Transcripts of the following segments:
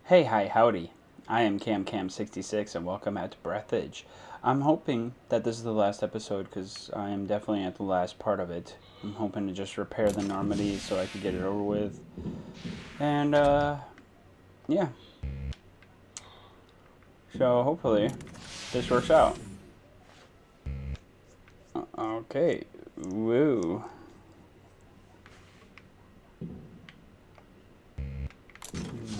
Hey, hi, howdy. I am CamCam66 and welcome out to Breathedge. I'm hoping that this is the last episode because I am definitely at the last part of it. I'm hoping to just repair the Normandy so I can get it over with. And, yeah. So hopefully this works out. Okay. Woo.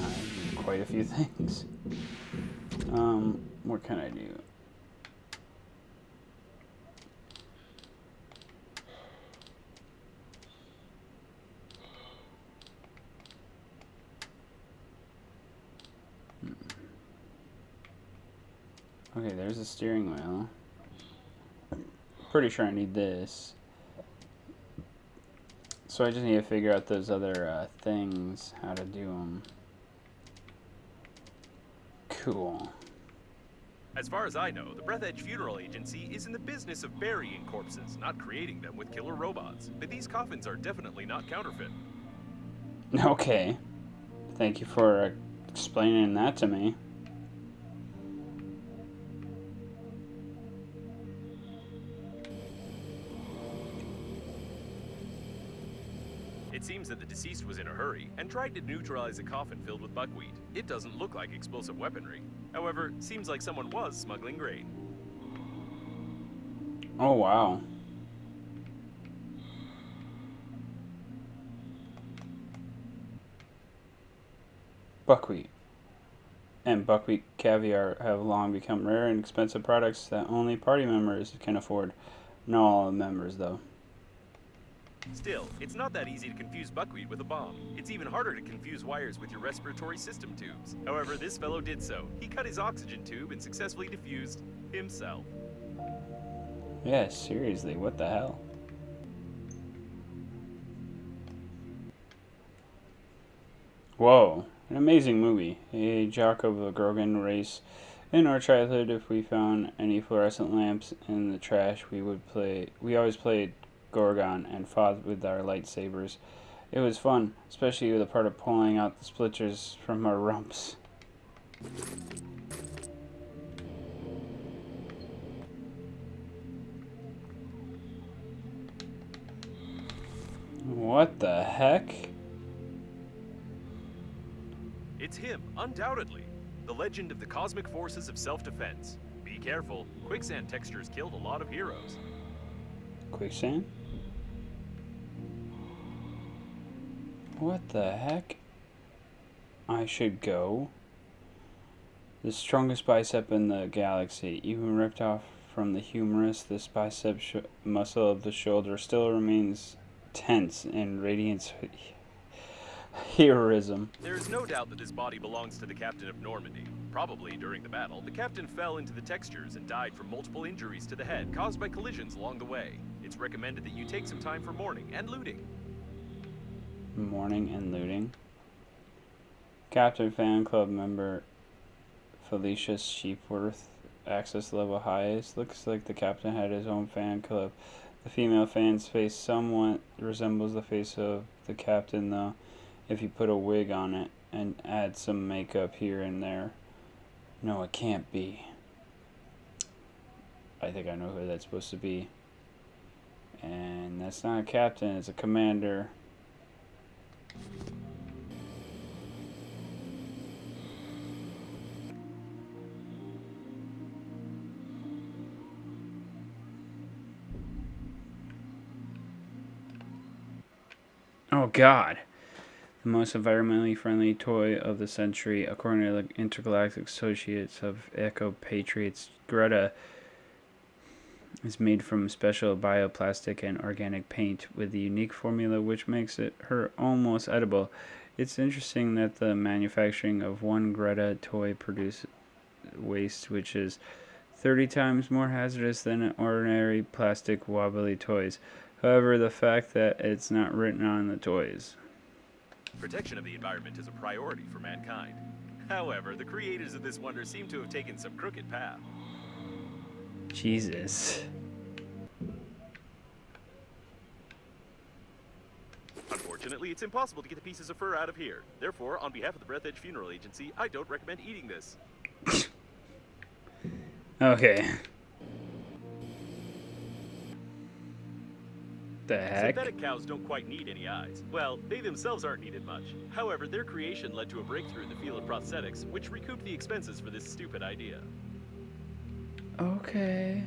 I do quite a few things. What can I do? Okay, there's the steering wheel. Pretty sure I need this. So I just need to figure out those other things, how to do them. Cool. As far as I know, the Breathedge Funeral Agency is in the business of burying corpses, not creating them with killer robots. But these coffins are definitely not counterfeit. Okay. Thank you for explaining that to me. It seems that the deceased was in a hurry and tried to neutralize a coffin filled with buckwheat. It doesn't look like explosive weaponry. However, seems like someone was smuggling grain. Oh, wow. Buckwheat and buckwheat caviar have long become rare and expensive products that only party members can afford. Not all members, though. Still, it's not that easy to confuse buckwheat with a bomb. It's even harder to confuse wires with your respiratory system tubes. However, this fellow did so. He cut his oxygen tube and successfully diffused himself. Yeah, seriously, what the hell? Whoa, an amazing movie. A jock of a Grogan race. In our childhood, if we found any fluorescent lamps in the trash, we always played Gorgon and fought with our lightsabers. It was fun, especially the part of pulling out the splinters from our rumps. What the heck? It's him, undoubtedly. The legend of the cosmic forces of self-defense. Be careful, quicksand textures killed a lot of heroes. Quicksand? What the heck? I should go. The strongest bicep in the galaxy, even ripped off from the humerus, this bicep muscle of the shoulder still remains tense and radiates heroism. There is no doubt that this body belongs to the captain of Normandy. Probably during the battle, the captain fell into the textures and died from multiple injuries to the head caused by collisions along the way. It's recommended that you take some time for mourning and looting. Mourning and looting. Captain fan club member Felicia Sheepworth, access level highest. Looks like the captain had his own fan club. The female fan's face somewhat resembles the face of the captain, though, if you put a wig on it and add some makeup here and there. No, it can't be. I think I know who that's supposed to be. And that's not a captain, it's a commander. Oh God. The most environmentally friendly toy of the century, according to the Intergalactic Associates of Eco Patriots. Greta is made from special bioplastic and organic paint with a unique formula which makes her almost edible. It's interesting that the manufacturing of one Greta toy produces waste which is 30 times more hazardous than ordinary plastic wobbly toys. However, the fact that it's not written on the toys. Protection of the environment is a priority for mankind. However, the creators of this wonder seem to have taken some crooked path. Jesus. Unfortunately, Unfortunately, it's impossible to get the pieces of fur out of here. Therefore, on behalf of the Breathedge Funeral Agency, I don't recommend eating this. Okay. The heck? Synthetic cows don't quite need any eyes. Well, they themselves aren't needed much. However, their creation led to a breakthrough in the field of prosthetics, which recouped the expenses for this stupid idea. Okay.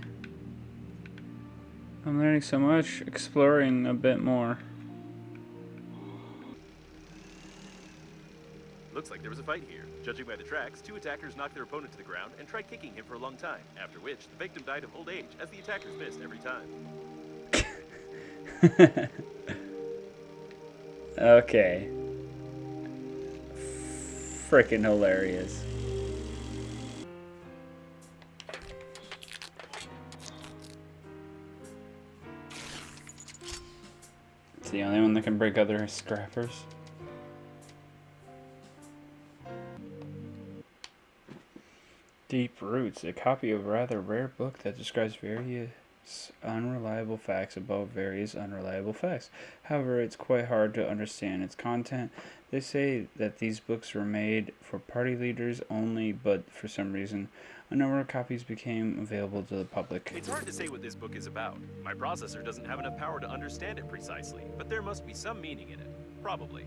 I'm learning so much, exploring a bit more. Looks like there was a fight here. Judging by the tracks, two attackers knocked their opponent to the ground and tried kicking him for a long time, after which the victim died of old age, as the attackers missed every time. Okay. Frickin' hilarious. It's the only one that can break other scrappers. Deep Roots, a copy of a rather rare book that describes various unreliable facts about various unreliable facts. However, it's quite hard to understand its content. They say that these books were made for party leaders only, but for some reason, a number of copies became available to the public. It's hard to say what this book is about. My processor doesn't have enough power to understand it precisely, but there must be some meaning in it. Probably.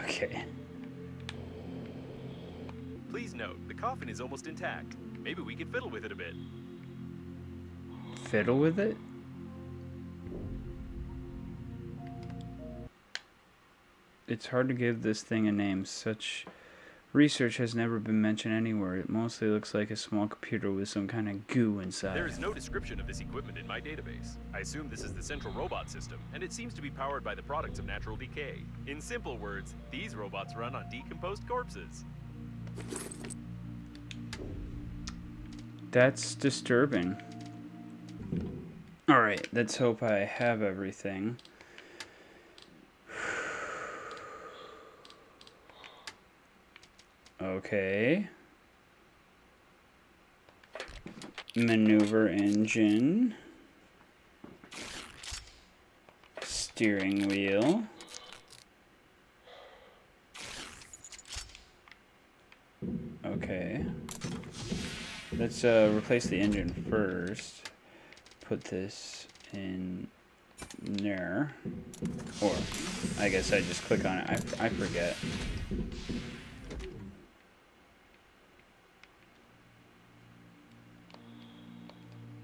Okay. Please note, the coffin is almost intact. Maybe we could fiddle with it a bit. Fiddle with it? It's hard to give this thing a name. Such research has never been mentioned anywhere. It mostly looks like a small computer with some kind of goo inside. There is no description of this equipment in my database. I assume this is the central robot system, and it seems to be powered by the products of natural decay. In simple words, these robots run on decomposed corpses. That's disturbing. Alright, let's hope I have everything. Okay. Maneuver engine. Steering wheel. Okay. Let's replace the engine first. Put this in there. Or, I guess I just click on it. I forget.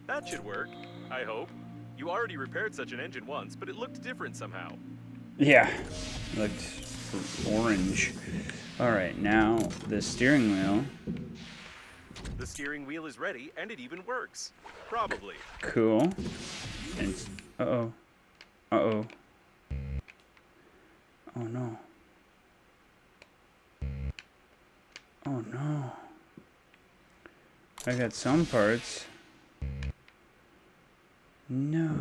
That should work, I hope. You already repaired such an engine once, but it looked different somehow. Yeah, it looked orange. Alright, now the steering wheel. The steering wheel is ready, and it even works. Probably. Cool. And, uh-oh. Uh-oh. Oh no. Oh no. I got some parts. No.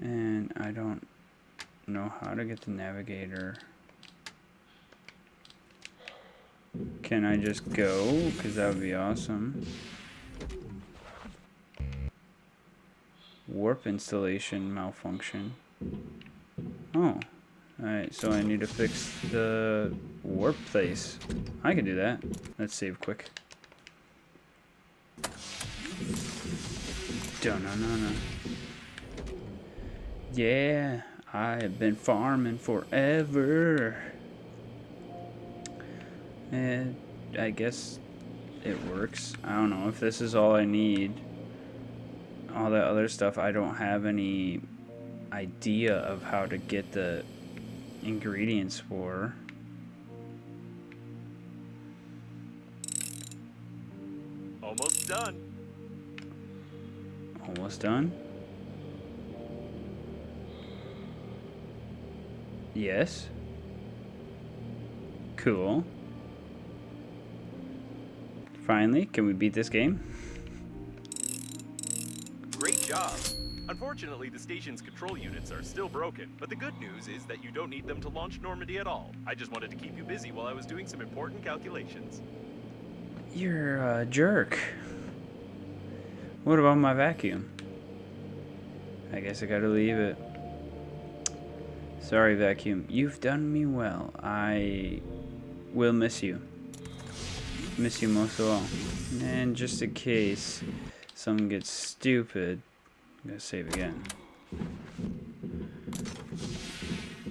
And I don't know how to get the navigator. Can I just go? Because that would be awesome. Warp installation malfunction. Oh. Alright, so I need to fix the warp place. I can do that. Let's save quick. Dun-dun-dun-dun. Yeah, I have been farming forever. And I guess it works. I don't know if this is all I need. All that other stuff, I don't have any idea of how to get the ingredients for. Almost done. Almost done? Yes. Cool. Finally, can we beat this game? Great job. Unfortunately, the station's control units are still broken, but the good news is that you don't need them to launch Normandy at all. I just wanted to keep you busy while I was doing some important calculations. You're a jerk. What about my vacuum? I guess I gotta leave it. Sorry, vacuum. You've done me well. I will miss you. Miss you most of all. And just in case something gets stupid, I'm gonna save again.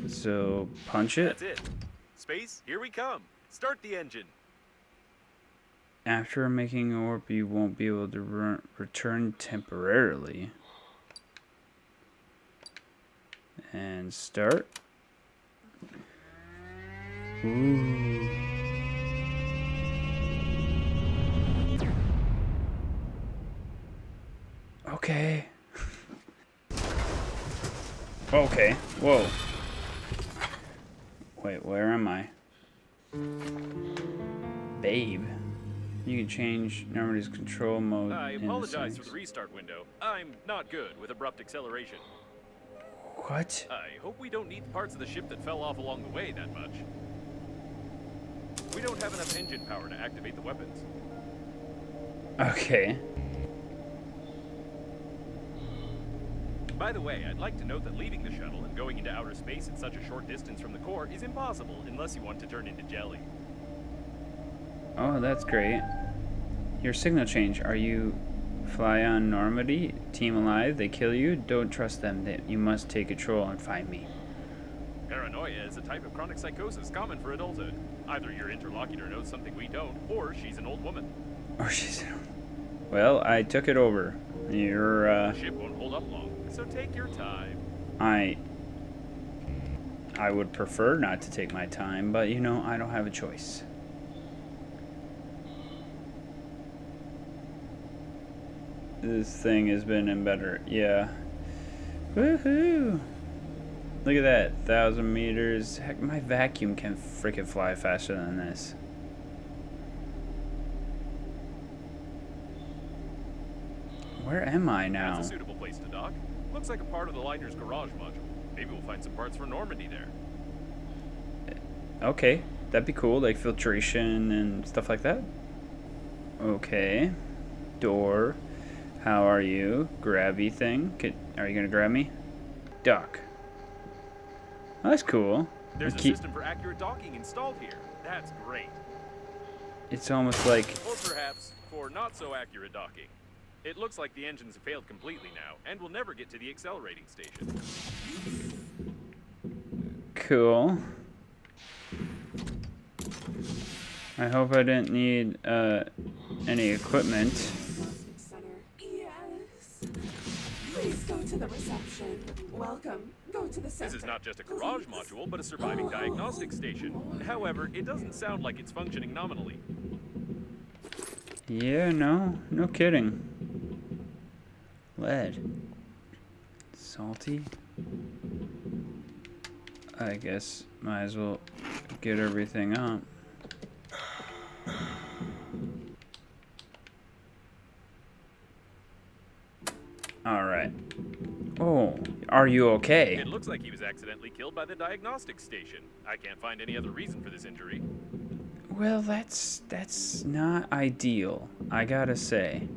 So, punch it. That's it. Space, here we come. Start the engine. After making an warp, you won't be able to return temporarily. And start. Ooh. Okay. Okay. Whoa. Wait, where am I? Babe. You can change Normandy's control mode. I in the apologize for settings. the restart window. I'm not good with abrupt acceleration. What? I hope we don't need parts of the ship that fell off along the way that much. We don't have enough engine power to activate the weapons. Okay. By the way, I'd like to note that leaving the shuttle and going into outer space at such a short distance from the core is impossible unless you want to turn into jelly. Oh, that's great. Your signal change. Are you fly on Normandy? Team alive? They kill you? Don't trust them. You must take control and find me. Paranoia is a type of chronic psychosis common for adulthood. Either your interlocutor knows something we don't, or she's an old woman. Or she's... Well, I took it over. You're, The ship won't hold up long, so take your time. I would prefer not to take my time, but you know, I don't have a choice. This thing has been in better, yeah. Woohoo! Look at that, 1,000 meters. Heck, my vacuum can freaking fly faster than this. Where am I now? That's a suitable place to dock. Looks like a part of the liner's garage module. Maybe we'll find some parts for Normandy there. Okay, that'd be cool, like filtration and stuff like that. Okay, door. How are you? Grabby thing. Are you gonna grab me? Duck. Oh, that's cool. There's a system for accurate docking installed here. That's great. It's almost like... Or perhaps for not so accurate docking. It looks like the engines have failed completely now, and will never get to the accelerating station. Cool. I hope I didn't need any equipment. Center. Yes. Please go to the reception. Welcome. Go to the center. This is not just a garage module, but a surviving diagnostic station. However, it doesn't sound like it's functioning nominally. Yeah, no kidding. Lead. Salty. I guess might as well get everything up. Alright. Oh, are you okay? It looks like he was accidentally killed by the diagnostic station. I can't find any other reason for this injury. Well, that's not ideal, I gotta say.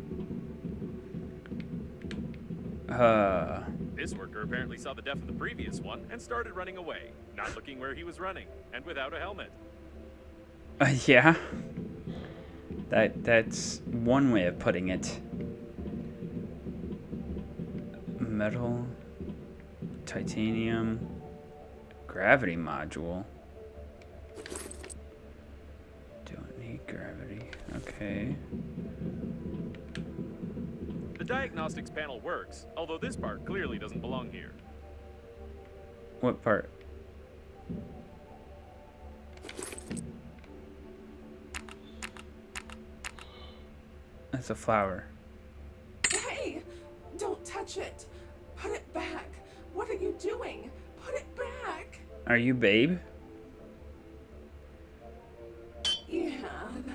This worker apparently saw the death of the previous one and started running away, not looking where he was running, and without a helmet. Yeah. That's one way of putting it. Metal, titanium, gravity module. Don't need gravity. Okay. The diagnostics panel works, although this part clearly doesn't belong here. What part? That's a flower. Hey! Don't touch it. Put it back. What are you doing? Put it back. Are you Babe? Yeah,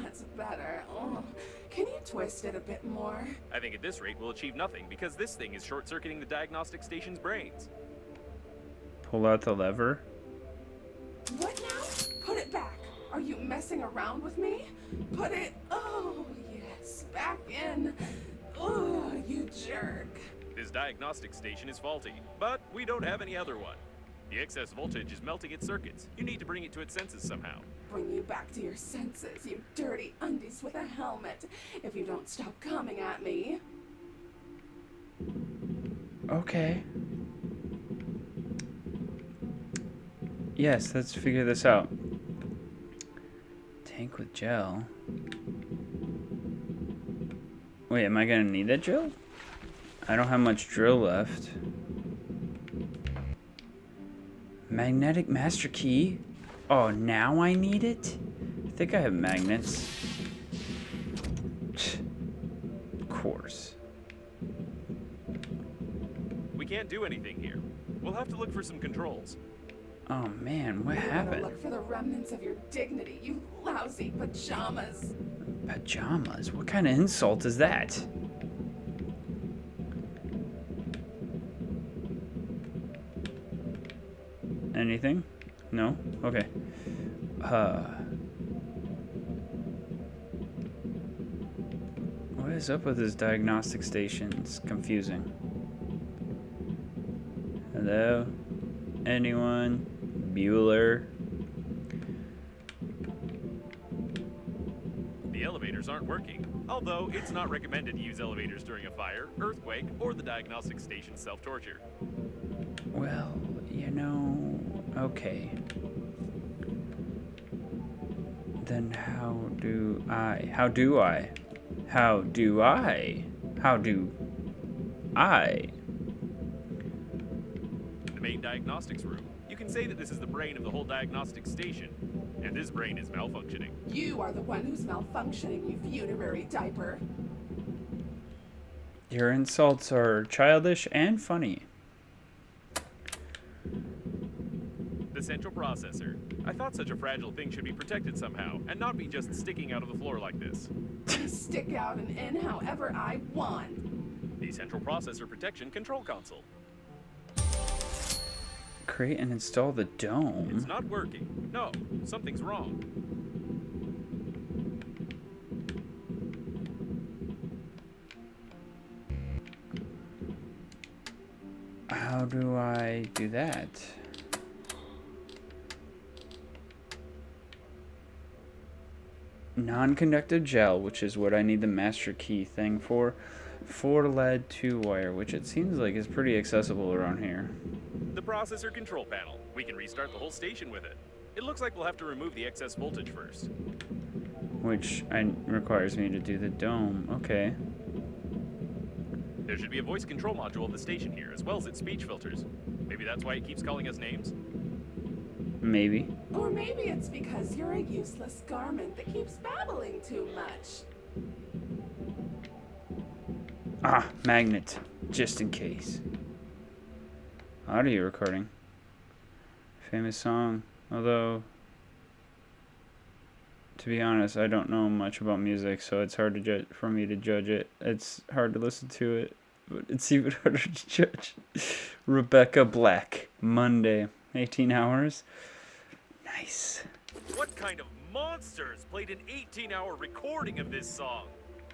that's better. Oh, can you twist it a bit more? I think at this rate we'll achieve nothing because this thing is short-circuiting the diagnostic station's brains. Pull out the lever. What now? Put it back. Are you messing around with me? Put it... Oh, yes. Back in. Oh, you jerk. His diagnostic station is faulty, but we don't have any other one. The excess voltage is melting its circuits. You need to bring it to its senses somehow. Bring you back to your senses, you dirty undies with a helmet, if you don't stop coming at me. Okay. Yes, let's figure this out. Tank with gel. Wait, am I gonna need that drill? I don't have much drill left. Magnetic master key? Oh, now I need it? I think I have magnets. Of course. We can't do anything here. We'll have to look for some controls. Oh man, what You gotta happened? look for the remnants of your dignity, you lousy pajamas. Pajamas? What kind of insult is that? Anything? No? Okay. What is up with this diagnostic station? It's confusing. Hello? Anyone? Bueller? The elevators aren't working, although it's not recommended to use elevators during a fire, earthquake, or the diagnostic station's self-torture. Well, you know, okay. Then how do I? The main diagnostics room. You can say that this is the brain of the whole diagnostic station, and this brain is malfunctioning. You are the one who's malfunctioning, you funerary diaper. Your insults are childish and funny. The central processor. I thought such a fragile thing should be protected somehow, and not be just sticking out of the floor like this. Stick out and in however I want. The central processor protection control console. Create and install the It's dome. not working. No, something's wrong. How do I do that? Non-conductive gel, which is what I need the master key thing for. 4 lead, 2 wire, which it seems like is pretty accessible around here. The processor control panel. We can restart the whole station with it. It looks like we'll have to remove the excess voltage first. Which requires me to do the dome. Okay. There should be a voice control module of the station here, as well as its speech filters. Maybe that's why it keeps calling us names? Maybe. Or maybe it's because you're a useless garment that keeps babbling too much. Ah, magnet. Just in case. Audio recording. Famous song. Although, to be honest, I don't know much about music, so it's hard to for me to judge it. It's hard to listen to it, but it's even harder to judge. Rebecca Black. Monday. 18 hours. Nice. What kind of monsters played an 18-hour recording of this song?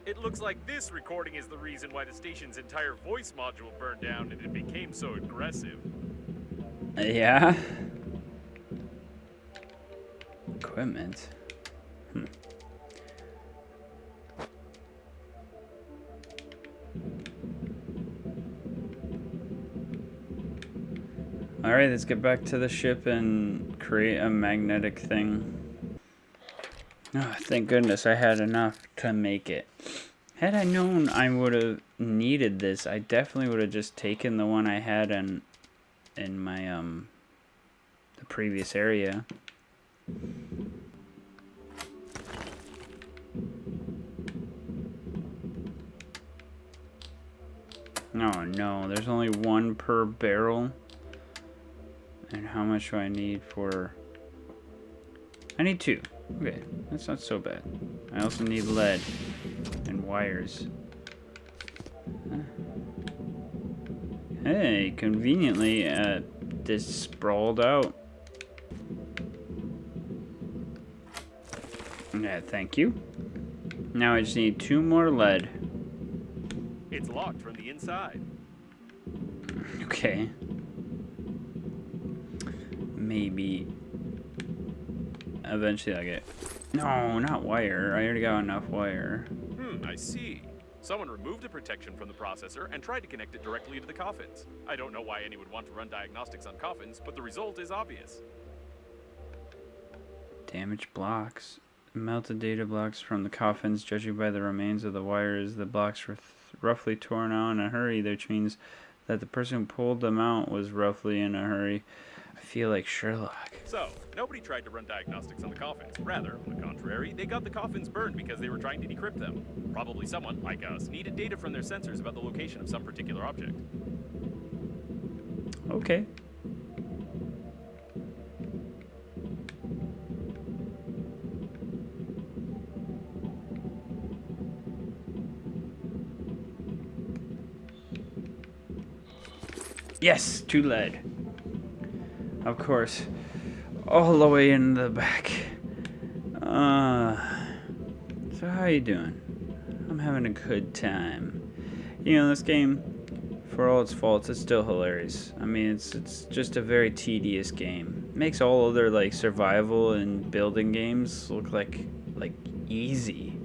It looks like this recording is the reason why the station's entire voice module burned down and it became so aggressive. Yeah. Equipment. Alright, let's get back to the ship and create a magnetic thing. Oh, thank goodness I had enough to make it. Had I known I would have needed this, I definitely would have just taken the one I had in my the previous area. Oh no, there's only one per barrel. And how much do I need for... I need 2. Okay, that's not so bad. I also need lead and wires. Hey, conveniently, this sprawled out. Yeah, thank you. Now I just need 2 more lead. It's locked from the inside. Okay. Maybe eventually I'll get... No, not wire. I already got enough wire. I see. Someone removed the protection from the processor and tried to connect it directly to the coffins. I don't know why anyone would want to run diagnostics on coffins, but the result is obvious. Damaged blocks. Melted data blocks from the coffins, judging by the remains of the wires. The blocks were roughly torn out in a hurry, which means that the person who pulled them out was roughly in a hurry. I feel like Sherlock. So, nobody tried to run diagnostics on the coffins. Rather, on the contrary, they got the coffins burned because they were trying to decrypt them. Probably someone, like us, needed data from their sensors about the location of some particular object. Okay. Yes, 2 lead. Of course. All the way in the back. So how you doing? I'm having a good time. You know, this game, for all its faults, it's still hilarious. I mean, it's just a very tedious game. It makes all other like survival and building games look like easy.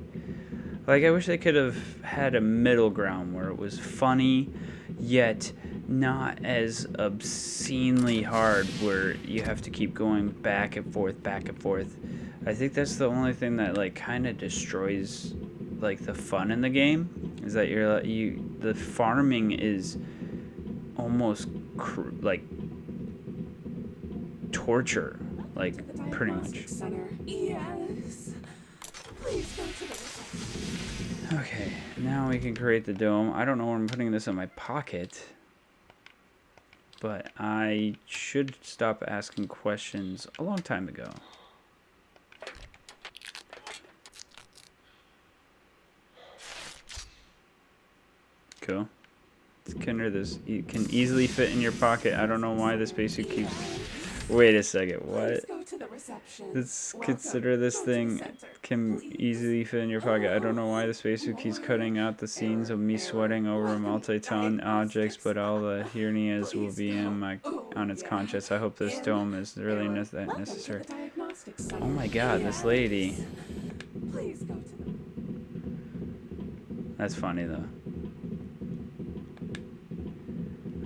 Like I wish they could have had a middle ground where it was funny, yet not as obscenely hard where you have to keep going back and forth. I think that's the only thing that like kind of destroys like the fun in the game, is that the farming is almost like torture, like pretty much. Center. Yes. Please go to the reception. Okay, now we can create the dome. I don't know where I'm putting this in my pocket, but I should stop asking questions a long time ago. Cool. This can easily fit in your pocket. I don't know why the spacesuit keeps... Wait a second, what? Let's consider this thing can easily fit in your pocket. I don't know why the spacesuit keeps cutting out the scenes of me sweating over multi-ton objects, but all the hernias will be on its conscience. I hope this dome is really that necessary. Oh my god, this lady. That's funny though.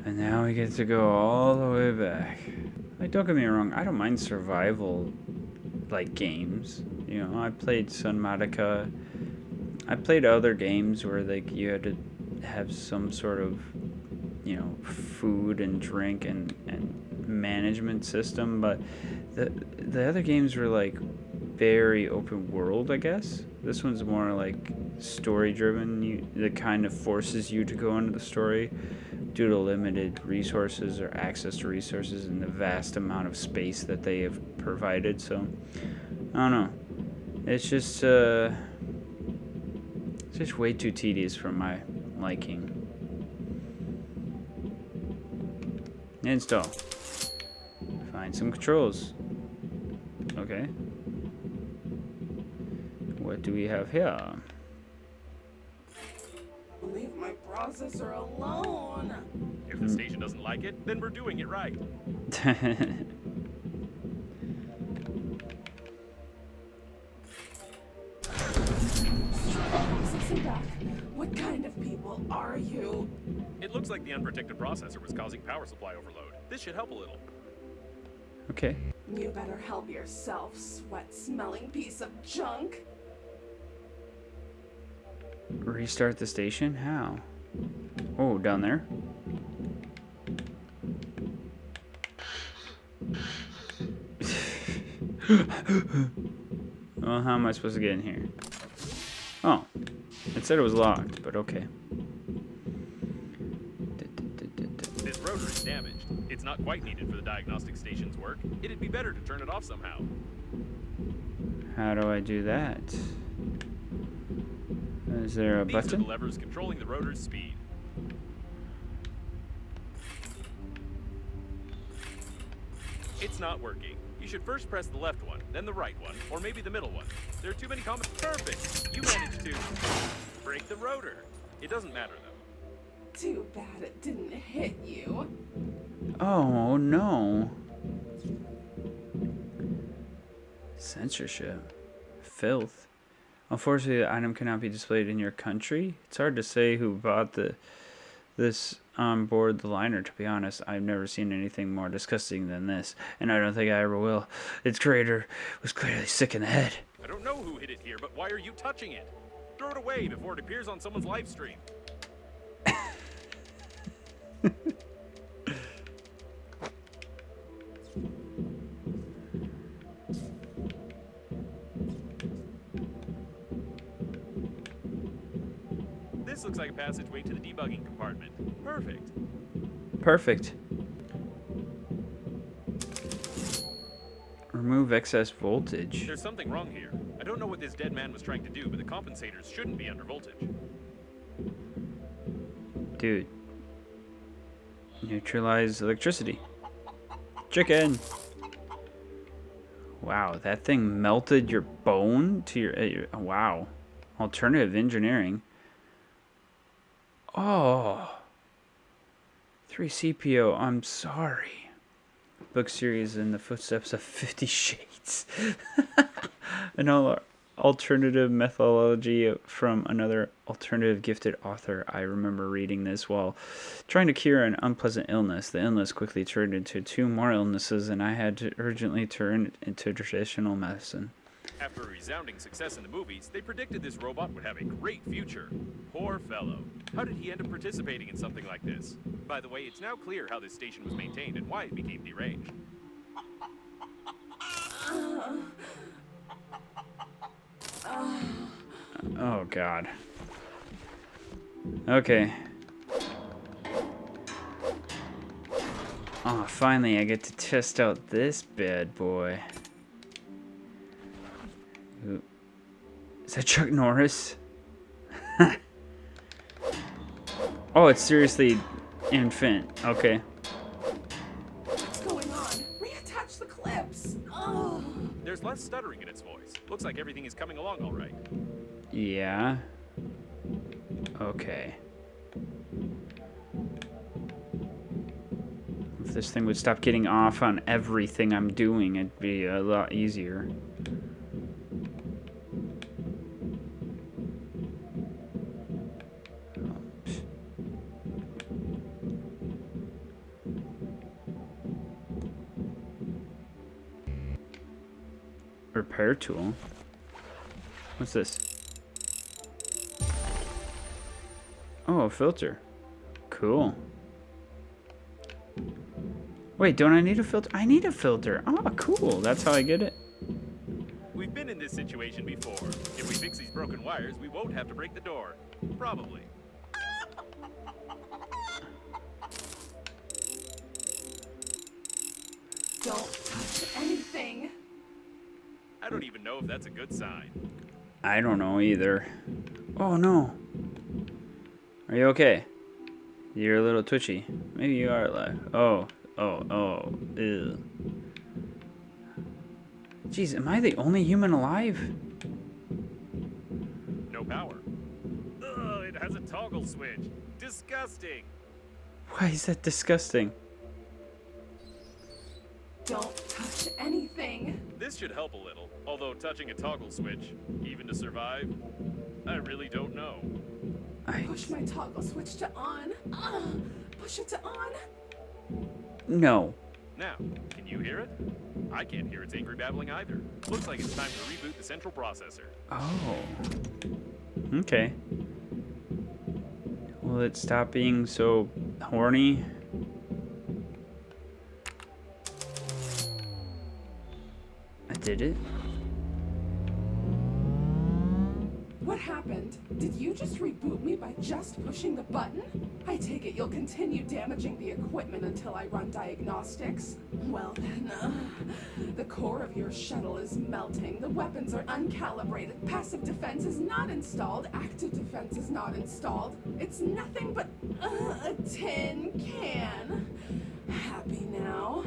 And now we get to go all the way back. Like, don't get me wrong, I don't mind survival, like, games. You know, I played Subnautica. I played other games where, like, you had to have some sort of, you know, food and drink and management system. But the other games were, like, very open world, I guess. This one's more, like, story-driven. That kind of forces you to go into the story due to limited resources or access to resources and the vast amount of space that they have provided. So I don't know, it's just way too tedious for my liking. Install. Find some controls. Okay, what do we have here? Leave my processor alone. If the station doesn't like it, then we're doing it right. What kind of people are you? It looks like the unprotected processor was causing power supply overload. This should help a little. Okay. You better help yourself, sweat-smelling piece of junk. Restart the station? How? Oh, down there? Well, how am I supposed to get in here? Oh, it said it was locked, but okay. This rotor is damaged. It's not quite needed for the diagnostic station's work. It'd be better to turn it off somehow. How do I do that? Is there a These button? are the levers controlling the rotor's speed. It's not working. You should first press the left one, then the right one, or maybe the middle one. There are too many combos. Perfect! You managed to break the rotor. It doesn't matter, though. Too bad it didn't hit you. Oh no. Censorship. Filth. Unfortunately, the item cannot be displayed in your country. It's hard to say who bought this on board the liner, to be honest. I've never seen anything more disgusting than this, and I don't think I ever will. Its creator was clearly sick in the head. I don't know who hid it here, but why are you touching it? Throw it away before it appears on someone's live stream. This looks like a passageway to the debugging compartment. Perfect. Perfect. Remove excess voltage. There's something wrong here. I don't know what this dead man was trying to do, but the compensators shouldn't be under voltage. Dude. Neutralize electricity. Chicken. Wow, that thing melted your bone to your... wow. Alternative engineering. Oh. 3CPO, I'm sorry. Book series in the footsteps of 50 Shades. An alternative methodology from another alternative gifted author. I remember reading this while trying to cure an unpleasant illness. The illness quickly turned into 2 more illnesses, and I had to urgently turn into traditional medicine. After a resounding success in the movies, they predicted this robot would have a great future. Poor fellow. How did he end up participating in something like this? By the way, it's now clear how this station was maintained and why it became deranged. Oh, God. Okay. Oh, finally I get to test out this bad boy. Ooh. Is that Chuck Norris? Oh, it's seriously infant. Okay. What's going on? Reattach the clips. Oh. There's less stuttering in its voice. Looks like everything is coming along all right. Yeah. Okay. If this thing would stop getting off on everything I'm doing, it'd be a lot easier. Repair tool. What's this? Oh, a filter. Cool. Wait, don't I need a filter? I need a filter. Oh, cool. That's how I get it. We've been in this situation before. If we fix these broken wires, we won't have to break the door. Probably. Don't touch anything. I don't even know if that's a good sign. I don't know either. Oh, no. Are you okay? You're a little twitchy. Maybe you are alive. Oh. Ew. Jeez, am I the only human alive? No power. Ugh, it has a toggle switch. Disgusting. Why is that disgusting? Don't touch anything. This should help a little, although touching a toggle switch, even to survive, I really don't know. Push my toggle switch to on. Push it to on. No. Now, can you hear it? I can't hear its angry babbling either. Looks like it's time to reboot the central processor. Oh. Okay. Will it stop being so horny? I did it. What happened? Did you just reboot me by just pushing the button? I take it you'll continue damaging the equipment until I run diagnostics? Well then, the core of your shuttle is melting, the weapons are uncalibrated, passive defense is not installed, active defense is not installed. It's nothing but a tin can. Happy now?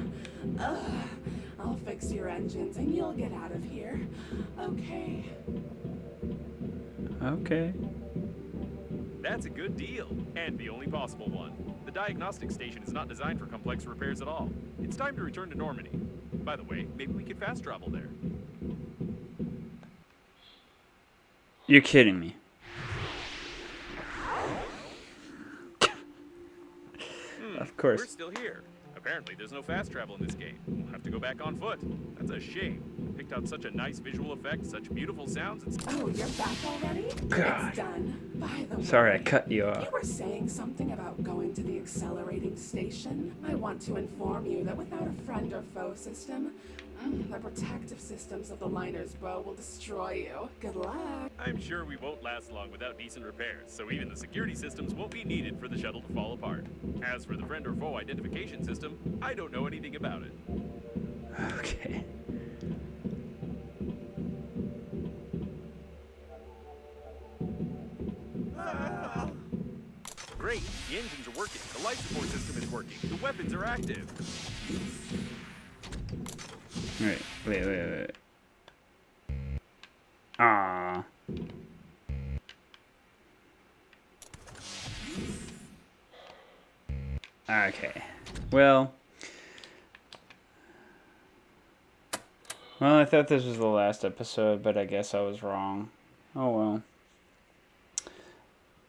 I'll fix your engines and you'll get out of here. Okay. Okay. That's a good deal, and the only possible one. The diagnostic station is not designed for complex repairs at all. It's time to return to Normandy. By the way, maybe we could fast travel there. You're kidding me. Of course. We're still here. Apparently, there's no fast travel in this game. We'll have to go back on foot. That's a shame. Picked out such a nice visual effect, such beautiful sounds. Oh, you're back already? God. It's done. By the way, Sorry, I cut you off. you were saying something about going to the accelerating station. I want to inform you that without a friend or foe system, the protective systems of the liner's bow will destroy you. Good luck. I'm sure we won't last long without decent repairs, so even the security systems won't be needed for the shuttle to fall apart. As for the friend or foe identification system, I don't know anything about it. Okay. Great, the engines are working, the life support system is working, the weapons are active. Wait. Ah. Okay. Well, I thought this was the last episode, but I guess I was wrong. Oh well.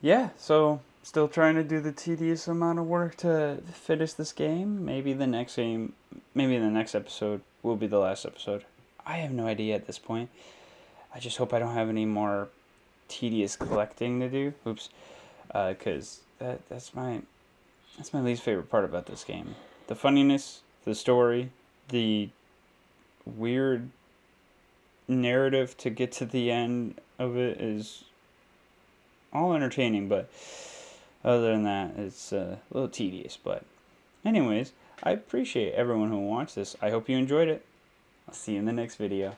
Yeah, so still trying to do the tedious amount of work to finish this game. Maybe the next episode will be the last episode. I have no idea at this point. I just hope I don't have any more tedious collecting to do. Oops. Because that's my least favorite part about this game. The funniness, the story, the weird narrative to get to the end of it is all entertaining, but other than that, it's a little tedious. But anyways, I appreciate everyone who watched this. I hope you enjoyed it. I'll see you in the next video.